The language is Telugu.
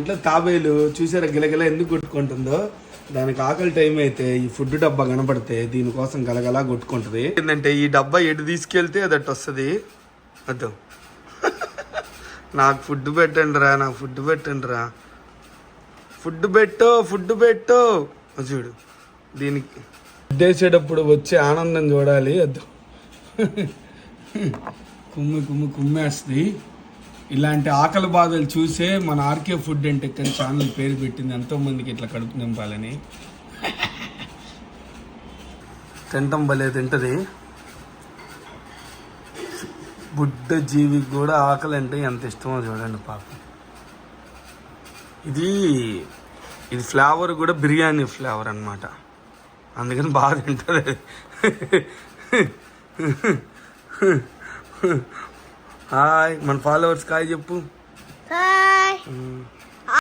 ఇంట్లో తాబేలు చూసారా గిలగిల ఎందుకు కొట్టుకుంటుందో. దానికి ఆకలి టైం అయితే ఈ ఫుడ్ డబ్బా కనపడితే దీనికోసం గలగలా కొట్టుకుంటుంది. ఏంటంటే ఈ డబ్బా ఎటు తీసుకెళ్తే అది అటు వస్తుంది. అద్దు నాకు ఫుడ్ పెట్టండి రా, నాకు ఫుడ్ పెట్టండి రా, ఫుడ్ పెట్టు చూడు. దీనికి ఉద్దేశేటప్పుడు వచ్చే ఆనందం చూడాలి. అద్దు కుమ్మేస్తుంది. ఇలాంటి ఆకలి బాధలు చూసే మన ఆర్కే ఫుడ్ అండ్ టెక్ అని ఛానల్ పేరు పెట్టింది. ఎంతోమందికి ఇట్లా కడుపు నింపాలని. తింటాం భలే తింటది. బుడ్డ జీవికి కూడా ఆకలి అంటే ఎంత ఇష్టమో చూడండి పాపం. ఇది ఫ్లేవర్ కూడా బిర్యానీ ఫ్లేవర్ అన్నమాట. అందుకని బాగా తింటుంది. హాయ్ మన ఫాలోవర్స్ హాయ్ చెప్పు. హాయ్.